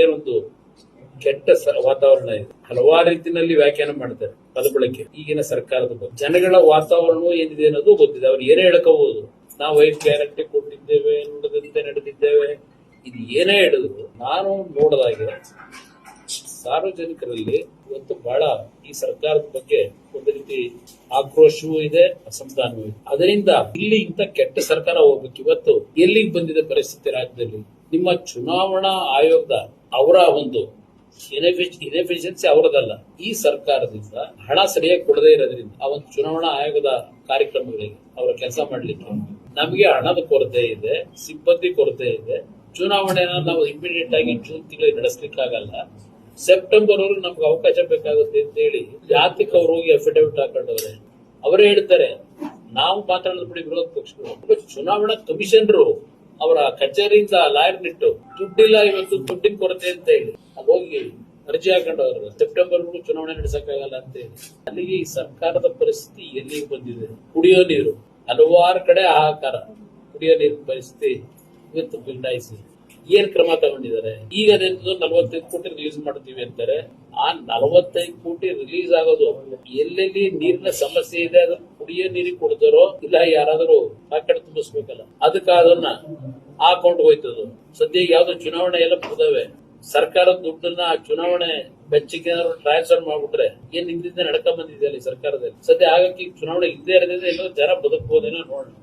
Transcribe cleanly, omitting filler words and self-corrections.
ಏನೊಂದು ಕೆಟ್ಟ ವಾತಾವರಣ ಇದೆ. ಹಲವಾರು ರೀತಿಯಲ್ಲಿ ವ್ಯಾಖ್ಯಾನ ಮಾಡ್ತಾರೆ ಪದ ಬಳಕೆ ಈಗಿನ ಸರ್ಕಾರದ ಬಗ್ಗೆ. ಜನಗಳ ವಾತಾವರಣ ಏನಿದೆ ಅನ್ನೋದು ಗೊತ್ತಿದೆ. ಅವ್ರು ಏನೇ ಹೇಳ್ಕೋಬಹುದು, ನಾವು 5 ಗ್ಯಾರಂಟಿ ಕೊಟ್ಟಿದ್ದೇವೆ, ನುಡಿದಂತೆ ನಡೆದಿದ್ದೇವೆ, ಇದು ಏನೇ ಹೇಳಿದ್ರು ನಾನು ನೋಡಿದಾಗೆ ಸಾರ್ವಜನಿಕರಲ್ಲಿ ಇವತ್ತು ಬಹಳ ಈ ಸರ್ಕಾರದ ಬಗ್ಗೆ ಒಂದು ರೀತಿ ಆಕ್ರೋಶವೂ ಇದೆ, ಅಸಮಾಧಾನವೂ ಇದೆ. ಅದರಿಂದ ಇಲ್ಲಿ ಇಂಥ ಕೆಟ್ಟ ಸರ್ಕಾರ ಹೋಗ್ಬೇಕು. ಇವತ್ತು ಎಲ್ಲಿಗೆ ಬಂದಿದೆ ಪರಿಸ್ಥಿತಿ ರಾಜ್ಯದಲ್ಲಿ? ನಿಮ್ಮ ಚುನಾವಣಾ ಆಯೋಗದ ಅವರ ಒಂದು ಇನ್ಎಫಿಷಿಯನ್ಸಿ ಅವರದಲ್ಲ, ಈ ಸರ್ಕಾರದಿಂದ ಹಣ ಸರಿಯಾಗಿ ಕೊಡದೇ ಇರೋದ್ರಿಂದ ಆ ಒಂದು ಚುನಾವಣಾ ಆಯೋಗದ ಕಾರ್ಯಕ್ರಮಗಳಿಗೆ ಅವರ ಕೆಲಸ ಮಾಡ್ಲಿಕ್ಕೆ ನಮಗೆ ಹಣದ ಕೊರತೆ ಇದೆ, ಸಿಬ್ಬಂದಿ ಕೊರತೆ ಇದೆ. ಚುನಾವಣೆನ ನಾವು ಇಮಿಡಿಯೇಟ್ ಆಗಿ ಜೂನ್ ತಿಂಗಳಿಗೆ ನಡೆಸಲಿಕ್ಕಾಗಲ್ಲ, ಸೆಪ್ಟೆಂಬರ್ ವರೆಗೂ ನಮ್ಗೆ ಅವಕಾಶ ಬೇಕಾಗುತ್ತೆ ಅಂತ ಹೇಳಿ ಜಾತಿಕ ಅವ್ರು ಹೋಗಿ ಅಫಿಡವಿಟ್ ಹಾಕೊಂಡವ್ರೆ. ಅವರೇ ಹೇಳ್ತಾರೆ, ನಾವು ಮಾತಾಡೋದು ಬಿಡಿ ವಿರೋಧ ಪಕ್ಷಗಳು. ಚುನಾವಣಾ ಕಮಿಷನರು ಅವರ ಕಚೇರಿಯಿಂದ ಲಾಯರ್ನಿಟ್ಟು ದುಡ್ಡಿಲ್ಲ, ಇವತ್ತು ದುಡ್ಡಿನ ಕೊರತೆ ಅಂತ ಹೇಳಿ ಅಲ್ಲಿ ಹೋಗಿ ಅರ್ಜಿ ಹಾಕೊಂಡವ್ರು. ಸೆಪ್ಟೆಂಬರ್ ಚುನಾವಣೆ ನಡೆಸಕ್ಕಾಗಲ್ಲ ಅಂತ ಹೇಳಿ. ಅಲ್ಲಿಗೆ ಈ ಸರ್ಕಾರದ ಪರಿಸ್ಥಿತಿ ಎಲ್ಲಿಗೆ ಬಂದಿದೆ? ಕುಡಿಯೋ ನೀರು ಹಲವಾರು ಕಡೆ ಹಾಹಾಕಾರ. ಕುಡಿಯೋ ನೀರಿನ ಪರಿಸ್ಥಿತಿ ಇವತ್ತು ಬಿಲ್ಡಾಯಿಸಿ ಏನ್ ಕ್ರಮ ತಗೊಂಡಿದ್ದಾರೆ? ಈಗ 45 ಕೋಟಿ ರಿಲೀಸ್ ಮಾಡ್ತೀವಿ ಅಂತಾರೆ. ಆ 45 ಕೋಟಿ ರಿಲೀಸ್ ಆಗೋದು ಎಲ್ಲೆಲ್ಲಿ ನೀರಿನ ಸಮಸ್ಯೆ ಇದೆ ಅದನ್ನ ಕುಡಿಯೋ ನೀರಿಗೆ ಕೊಡ್ತಾರೋ ಇಲ್ಲ ಯಾರಾದ್ರೂ ಪಾಕೆಟ್ ತುಂಬಿಸ್ಬೇಕಲ್ಲ, ಅದಕ್ಕ ಅದನ್ನ ಆ ಅಕೌಂಟ್ ಹೋಯ್ತದು. ಸದ್ಯ ಯಾವ್ದೋ ಚುನಾವಣೆ ಎಲ್ಲ ಮುಗಿದವೆ, ಸರ್ಕಾರದ ದುಡ್ಡನ್ನ ಆ ಚುನಾವಣೆ ಬೆಚ್ಚಿಗೆ ಏನಾದ್ರು ಟ್ರಾನ್ಸ್ಫರ್ ಮಾಡ್ಬಿಟ್ರೆ ಏನ್ ಹಿಂದಿಂದ ನಡ್ಕೊಂಡ್ ಬಂದಿದೆಯಲ್ಲ ಈ ಸರ್ಕಾರದಲ್ಲಿ. ಸದ್ಯ ಹಾಗಾಗಿ ಚುನಾವಣೆ ಇದ್ದೇ ಇರೋದ್ರಿಂದ ಎಲ್ಲೋ ಜನ ಬದುಕಬಹುದೇನೋ ನೋಡೋಣ.